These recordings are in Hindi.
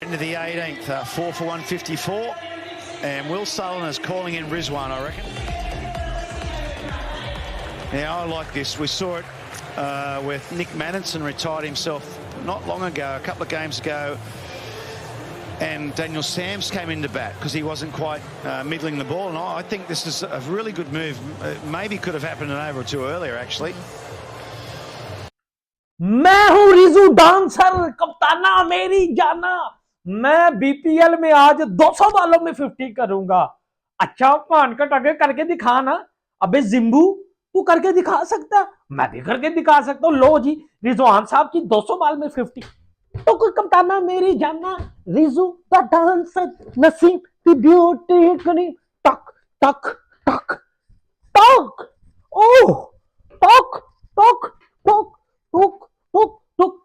Into the 18th, 4 for 154, and Will Sullivan is calling in Rizwan, I reckon. Now, I like this. We saw it with Nick Manninson retired himself not long ago, a couple of games ago, and Daniel Sams came into bat because he wasn't quite middling the ball, and I think this is a really good move. Maybe could have happened an over or two earlier, actually. मैं हूं रिजू डांसर, कप्ताना मेरी जाना। मैं बीपीएल में आज 200 बालों में 50 करूंगा। अच्छा पान कट आगे करके दिखा ना। अबे जिम्बू तू करके दिखा सकता, मैं भी करके दिखा सकता हूं। लो जी रिजवान साहब की 200 बाल में 50। तो कोई कप्ताना मेरी जाना, Riju the dancer, Naseem the beauty कनी टक टक टक टक। ओह टक टक टक टक टक टक।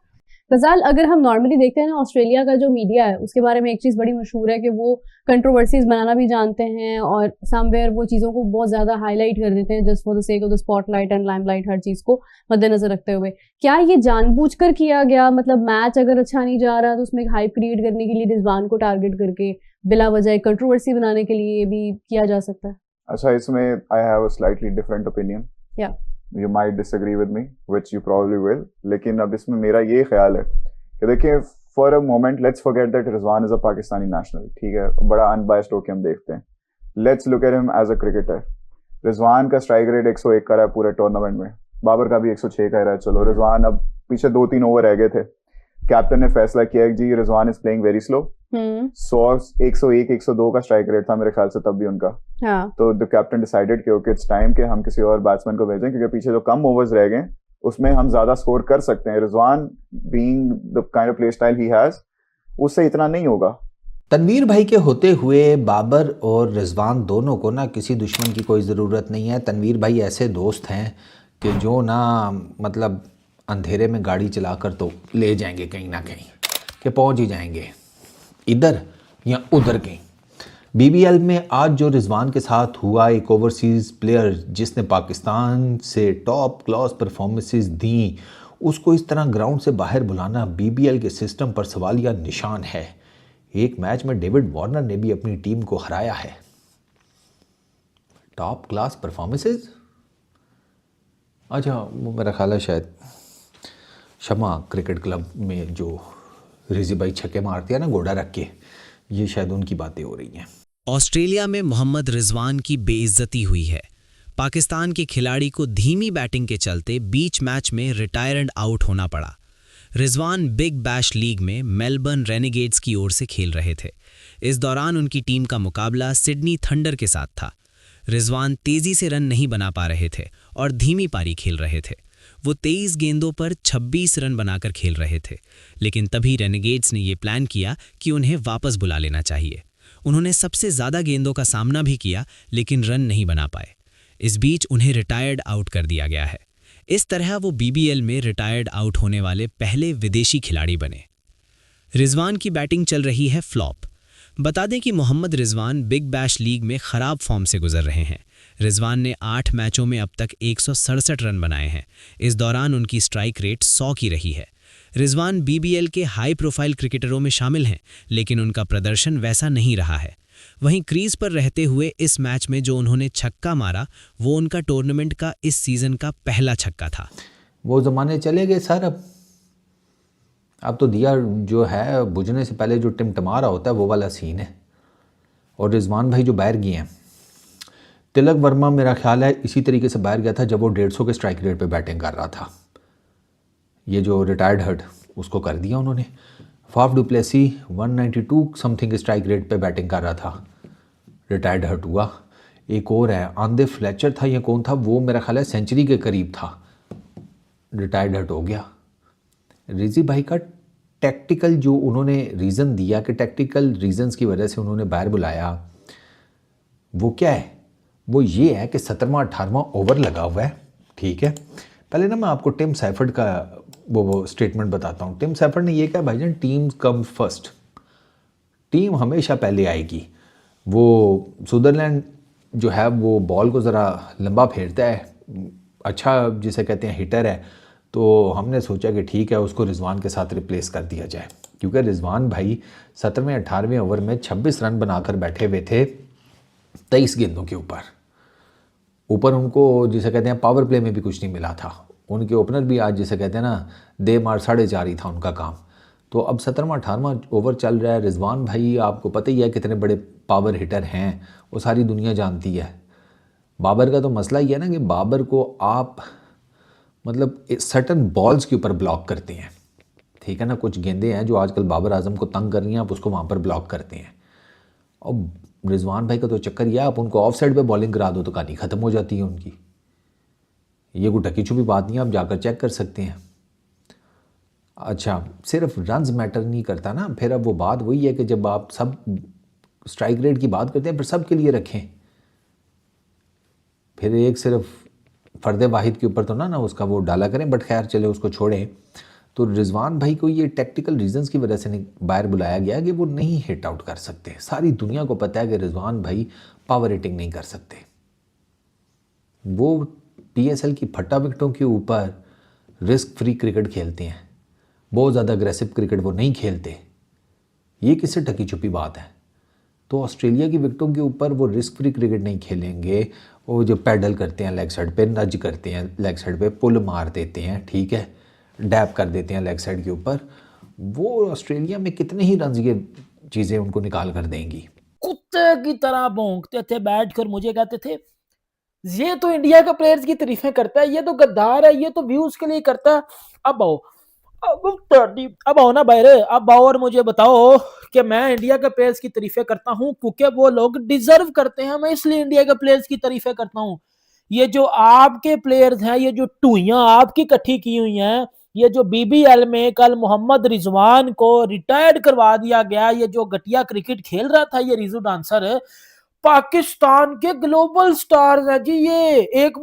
गजाल, अगर हम नॉर्मली देखते हैं ना, ऑस्ट्रेलिया का जो मीडिया है उसके बारे में एक चीज़ बड़ी मशहूर है कि वो कंट्रोवर्सीज बनाना भी जानते हैं और समवेयर वो चीज़ों को बहुत ज़्यादा हाईलाइट कर देते हैं just for the sake of the spotlight and limelight, हर चीज़ को मद्देनजर रखते हुए। क्या ये जानबूझकर किया गया? मतलब मैच अगर अच्छा नहीं जा रहा तो उसमें एक हाइप क्रिएट करने के लिए रिजवान को टारगेट करके बिला वजह कंट्रोवर्सी बनाने के लिए भी किया जा सकता है? अच्छा, इसमें I have a slightly different opinion. या You might disagree with me, which you probably will. लेकिन अब इसमें मेरा ये ख्याल है कि देखिए, for a moment let's forget that Rizwan is a Pakistani national. ठीक है, बड़ा unbiased होके हम देखते हैं। Let's look at him as a cricketer. Rizwan का स्ट्राइक रेट 101 का रहा है पूरे टूर्नामेंट में, बाबर का भी 106 का रहा है। चलो, रिजवान अब पीछे 2-3 ओवर रह गए थे, कैप्टन ने फैसला किया कि जी Rizwan is playing very slow. 101-102 का स्ट्राइक रेट था मेरे ख्याल से तब भी उनका। तो द कैप्टन डिसाइडेड कि ओके इट्स टाइम कि हम किसी और बैट्समैन को भेजें, क्योंकि पीछे जो कम ओवर्स रह गए उसमें हम ज्यादा स्कोर कर सकते हैं। Rizwan being the kind of play style he has, उससे इतना नहीं होगा। तनवीर भाई के होते हुए बाबर और रिजवान दोनों को ना किसी दुश्मन की कोई ज़रूरत नहीं है। तनवीर भाई ऐसे दोस्त हैं कि जो ना मतलब अंधेरे में गाड़ी चलाकर तो ले जाएंगे कहीं ना कहीं, कि पहुंच ही जाएंगे इधर या उधर कहीं। बीबीएल में आज जो रिजवान के साथ हुआ, एक ओवरसीज़ प्लेयर जिसने पाकिस्तान से टॉप क्लास परफॉर्मेंसेस दी, उसको इस तरह ग्राउंड से बाहर बुलाना बीबीएल के सिस्टम पर सवालिया निशान है। एक मैच में डेविड वार्नर ने भी अपनी टीम को हराया है। टॉप क्लास परफॉर्मेंसेस, अच्छा वो मेरा ख्याल है शायद शमा क्रिकेट क्लब में जो रिजी भाई छक्के मारते हैं ना गोड़ा रख के, ये शायद उनकी बातें हो रही हैं। ऑस्ट्रेलिया में मोहम्मद रिजवान की बेइज्जती हुई है। पाकिस्तान के खिलाड़ी को धीमी बैटिंग के चलते बीच मैच में रिटायर एंड आउट होना पड़ा। रिजवान बिग बैश लीग में मेलबर्न रेनेगेड्स की ओर से खेल रहे थे। इस दौरान उनकी टीम का मुकाबला सिडनी थंडर के साथ था। रिजवान तेजी से रन नहीं बना पा रहे थे और धीमी पारी खेल रहे थे। वो 23 गेंदों पर 26 रन बनाकर खेल रहे थे, लेकिन तभी रेनेगेड्स ने यह प्लान किया कि उन्हें वापस बुला लेना चाहिए। उन्होंने सबसे ज़्यादा गेंदों का सामना भी किया, लेकिन रन नहीं बना पाए। इस बीच उन्हें रिटायर्ड आउट कर दिया गया है। इस तरह वो बीबीएल में रिटायर्ड आउट होने वाले पहले विदेशी खिलाड़ी बने। रिजवान की बैटिंग चल रही है फ्लॉप। बता दें कि Mohammad Rizwan big bash league में ख़राब फॉर्म से गुजर रहे हैं। रिजवान ने 8 मैचों में अब तक 167 रन बनाए हैं। इस दौरान उनकी स्ट्राइक रेट 100 की रही है। रिजवान बीबीएल के हाई प्रोफाइल क्रिकेटरों में शामिल हैं, लेकिन उनका प्रदर्शन वैसा नहीं रहा है। वहीं क्रीज पर रहते हुए इस मैच में जो उन्होंने छक्का मारा, वो उनका टूर्नामेंट का इस सीज़न का पहला छक्का था। वो ज़माने चले गए सर। अब तो दिया जो है बुझने से पहले जो टिमटमा रहा होता है वो वाला सीन है। और रिजवान भाई जो बाहर गए हैं, तिलक वर्मा मेरा ख्याल है इसी तरीके से बाहर गया था जब वो 150 के स्ट्राइक रेट पे बैटिंग कर रहा था। ये जो रिटायर्ड हर्ड उसको कर दिया उन्होंने। Faf du Plessis 192 something strike rate पे बैटिंग कर रहा था, रिटायर्ड हर्ट हुआ। एक और है आंदे फ्लेचर था, ये कौन था, वो मेरा ख्याल है सेंचुरी के करीब था, रिटायर्ड हर्ट हो गया। रिजी भाई का टैक्टिकल जो उन्होंने रीज़न दिया कि टैक्टिकल रीजंस की वजह से उन्होंने बाहर बुलाया, वो क्या है? वो ये है कि 17वां 18वां ओवर लगा हुआ है। ठीक है, पहले ना मैं आपको टिम सैफर्ड का वो स्टेटमेंट बताता हूँ। टिम सैफर्ड ने ये कहा, भाईजान टीम कम फर्स्ट, टीम हमेशा पहले आएगी। वो सुदरलैंड जो है वो बॉल को ज़रा लंबा फेरता है, अच्छा जिसे कहते हैं हिटर है, तो हमने सोचा कि ठीक है उसको रिजवान के साथ रिप्लेस कर दिया जाए। क्योंकि रिजवान भाई 17वें 18वें ओवर में 26 रन बनाकर बैठे हुए थे 23 गेंदों के ऊपर उनको जिसे कहते हैं पावर प्ले में भी कुछ नहीं मिला था। उनके ओपनर भी आज जिसे कहते हैं ना दे मार 4.5 ही था उनका काम। तो अब 17वां 18वां ओवर चल रहा है। रिजवान भाई आपको पता ही है कितने बड़े पावर हिटर हैं, वो सारी दुनिया जानती है। बाबर का तो मसला ही है ना कि बाबर को आप मतलब सर्टन बॉल्स के ऊपर ब्लॉक करते हैं, ठीक है ना। कुछ गेंदें हैं जो आजकल बाबर आजम को तंग कर रही हैं, आप उसको वहाँ पर ब्लॉक करते हैं। और रिजवान भाई का तो चक्कर यह आप उनको ऑफ साइड पर बॉलिंग करा दो तो कहानी ख़त्म हो जाती है उनकी। ये कोई ढकी छुपी बात नहीं है, आप जाकर चेक कर सकते हैं। अच्छा, सिर्फ रन्स मैटर नहीं करता ना, फिर अब वो बात वही है कि जब आप सब स्ट्राइक रेट की बात करते हैं फिर सब के लिए रखें। फिर एक सिर्फ फ़र्द वाहिद के ऊपर तो ना उसका वो डाला करें, बट खैर चले उसको छोड़ें। तो रिजवान भाई को ये टेक्निकल रीजंस की वजह से बाहर बुलाया गया कि वो नहीं हिट आउट कर सकते। सारी दुनिया को पता है कि रिजवान भाई पावर हिटिंग नहीं कर सकते। वो PSL की फट्टा विकेटों के ऊपर रिस्क फ्री क्रिकेट खेलते हैं, बहुत ज़्यादा अग्रेसिव क्रिकेट वो नहीं खेलते। ये किससे ढकी छुपी बात है। तो ऑस्ट्रेलिया की विकेटों के ऊपर वो रिस्क फ्री क्रिकेट नहीं खेलेंगे। वो जो पैडल करते हैं लेग साइड पे, नज करते हैं लेग साइड पे, पुल मार देते हैं, ठीक है, डैप कर देते हैं लेग साइड के ऊपर, वो ऑस्ट्रेलिया में कितने ही रन ये चीज़ें उनको निकाल कर देंगी। कुत्ते की तरह भौंकते थे बैठकर, मुझे कहते थे ये तो इंडिया के प्लेयर्स की तारीफें करता है, ये तो गद्दार है, ये तो व्यूज के लिए करता है। अब आओ अब आओ ना बाहर, अब आओ और मुझे बताओ कि मैं इंडिया के प्लेयर्स की तारीफें करता हूं क्योंकि वो लोग डिजर्व करते हैं, मैं इसलिए इंडिया के प्लेयर्स की तारीफें करता हूं। ये जो आपके प्लेयर्स हैं, ये जो टूइयां आपकी इकट्ठी की हुई हैं, ये जो BBL में कल मोहम्मद रिजवान को रिटायर्ड करवा दिया गया, ये जो घटिया क्रिकेट खेल रहा था ये रिजू डांसर, पाकिस्तान के ग्लोबल स्टार्स है जी। ये एक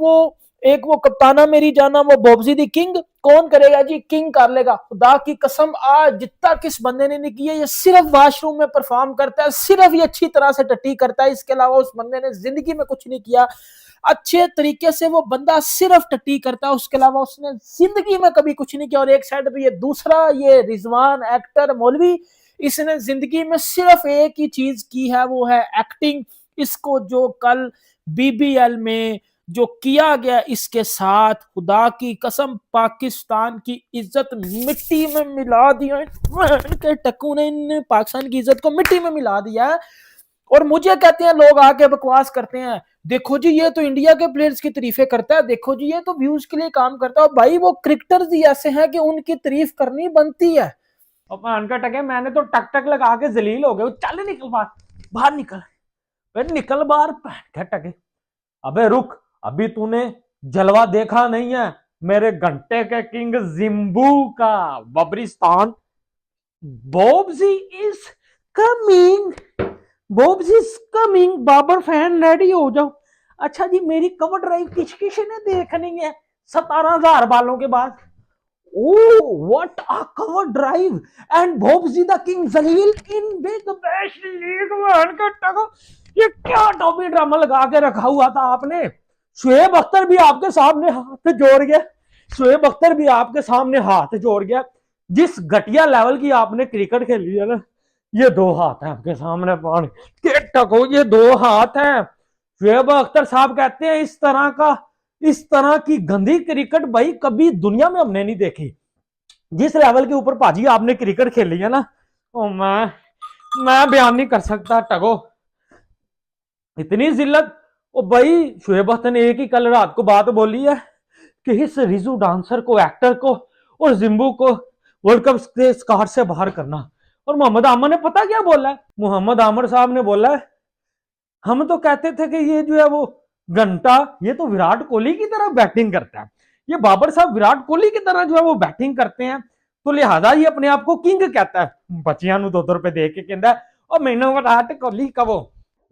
वो कप्ताना मेरी जाना, वो बॉब्जी दी किंग कौन करेगा जी, किंग कर लेगा। खुदा की कसम आज जितना किस बंदे ने नहीं किया, ये सिर्फ वॉशरूम में परफॉर्म करता है, सिर्फ ये अच्छी तरह से टट्टी करता है, इसके अलावा उस बंदे ने जिंदगी में कुछ नहीं किया। अच्छे तरीके से वो बंदा सिर्फ टट्टी करता है, उसके अलावा उसने जिंदगी में कभी कुछ नहीं किया। और एक साइड पे ये दूसरा, ये रिजवान एक्टर मौलवी, इसने जिंदगी में सिर्फ एक ही चीज की है, वो है एक्टिंग। इसको जो कल BBL में जो किया गया इसके साथ, खुदा की कसम पाकिस्तान की इज्जत मिट्टी में मिला दिया के टक्कू ने, इन पाकिस्तान की इज्जत को मिट्टी में मिला दिया है। और मुझे कहते हैं लोग आके बकवास करते हैं, देखो जी ये तो इंडिया के प्लेयर्स की तारीफें करता है, देखो जी ये तो व्यूज के लिए काम करता है। भाई वो क्रिकेटर्स ही ऐसे हैं कि उनकी तारीफ करनी बनती है। और पान का टके मैंने तो टक टक लगा के जलील हो गए, चल निकल बाहर निकल, निकल बाहर टके। अबे रुक, अभी तूने जलवा देखा नहीं है मेरे घंटे के किंग जिम्बू का। बब्रिस्तान Bobji is coming, Bobji is coming, Babar fan ready हो जाओ। अच्छा जी, मेरी कवर ड्राइव किसी ने देखनी है 17,000 बालों के बाद। Oh, what a cover drive! And Bobsy the King Zalil in Big Bash League one का टको। ये क्या टॉपी ड्रामा लगा के रखा हुआ था आपने। शुएब अख्तर भी आपके सामने हाथ जोड़ गया, शुएब अख्तर भी आपके सामने हाथ जोड़ गया। जिस घटिया लेवल की आपने क्रिकेट खेली है ना, ये 2 हाथ हैं आपके सामने पानी के टको, ये 2 हाथ हैं। शुएब अख्तर साहब कहते हैं इस तरह की गंदी क्रिकेट भाई कभी दुनिया में हमने नहीं देखी। जिस लेवल के ऊपर पाजी आपने क्रिकेट खेली है ना, ओ मैं बयान नहीं कर सकता टगो, इतनी जिल्लत। ओ भाई शुएब अख्तर ने एक ही कल रात को बात बोली है कि इस रिजू डांसर को, एक्टर को और जिम्बू को वर्ल्ड कप के स्क्वाड से बाहर करना। और मोहम्मद आमर ने पता क्या बोला है, मोहम्मद आमर साहब ने बोला है हम तो कहते थे कि ये जो है वो घंटा, ये तो विराट कोहली की तरह बैटिंग करता है, ये बाबर साहब विराट कोहली की तरह जो है वो बैटिंग करते हैं, तो लिहाजा ये अपने आप को किंग कहता है। बच्चियां नु 2 रुपए दे के कहता है और मैंने विराट कोहली का वो।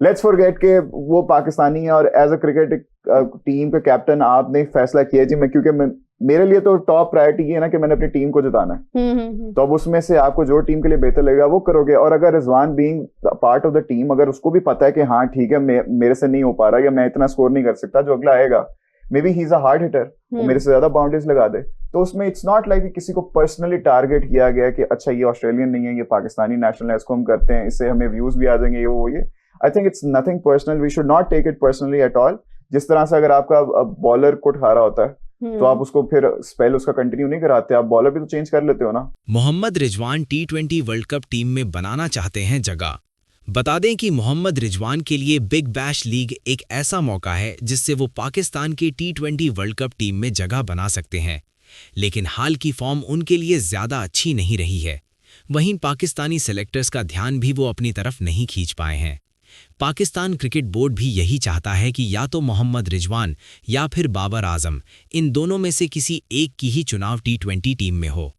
लेट्स फॉरगेट के वो पाकिस्तानी है और एज अ क्रिकेट टीम का कैप्टन आपने फैसला किया जी, मैं क्योंकि मेरे लिए तो टॉप प्रायोरिटी ये है ना कि मैंने अपनी टीम को जिताना है, तो अब उसमें से आपको जो टीम के लिए बेहतर लगेगा वो करोगे। और अगर Rizwan being part of the team, अगर उसको भी पता है कि हाँ ठीक है मेरे से नहीं हो पा रहा या मैं इतना स्कोर नहीं कर सकता, जो अगला आएगा may be he is a hard hitter, वो मेरे से ज्यादा बाउंड्रीज लगा दे। तो उसमें इट्स नॉट लाइक किसी को पर्सनली टारगेट किया गया कि अच्छा ये ऑस्ट्रेलियन नहीं है, ये पाकिस्तानी नेशनल है, इसको हम करते हैं, इससे हमें व्यूज भी आ जाएंगे, ये वो ये। I think it's nothing personal, we should not take it personally at all. जिस तरह से अगर आपका बॉलर को उठा रहा होता है तो आप उसको फिर स्पेल उसका कंटिन्यू नहीं कराते, आप बॉलर भी तो चेंज कर लेते हो ना। मोहम्मद रिजवान टी20 वर्ल्ड कप टीम में बनाना चाहते हैं जगह। बता दें कि मोहम्मद रिजवान के लिए बिग बैश लीग एक ऐसा मौका है जिससे वो पाकिस्तान की टी20 वर्ल्ड कप टीम में जगह बना सकते हैं, लेकिन हाल की फॉर्म उनके लिए ज्यादा अच्छी नहीं रही है। वहीं पाकिस्तानी सेलेक्टर्स का ध्यान भी वो अपनी तरफ नहीं खींच पाए हैं। पाकिस्तान क्रिकेट बोर्ड भी यही चाहता है कि या तो मोहम्मद रिजवान या फिर बाबर आजम, इन दोनों में से किसी एक की ही चुनाव टी20 टीम में हो।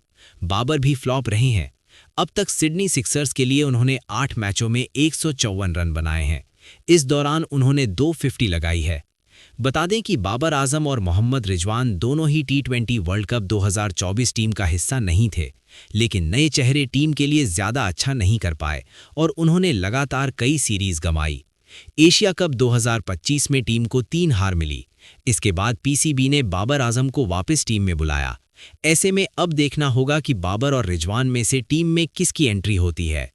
बाबर भी फ्लॉप रहे हैं। अब तक सिडनी सिक्सर्स के लिए उन्होंने 8 मैचों में 154 रन बनाए हैं। इस दौरान उन्होंने 250 लगाई है। बता दें कि बाबर आजम और मोहम्मद रिजवान दोनों ही टी20 वर्ल्ड कप 2024 टीम का हिस्सा नहीं थे, लेकिन नए चेहरे टीम के लिए ज्यादा अच्छा नहीं कर पाए और उन्होंने लगातार कई सीरीज गंवाई। एशिया कप 2025 में टीम को 3 हार मिली। इसके बाद पीसीबी ने बाबर आजम को वापस टीम में बुलाया। ऐसे में अब देखना होगा कि बाबर और रिजवान में से टीम में किसकी एंट्री होती है।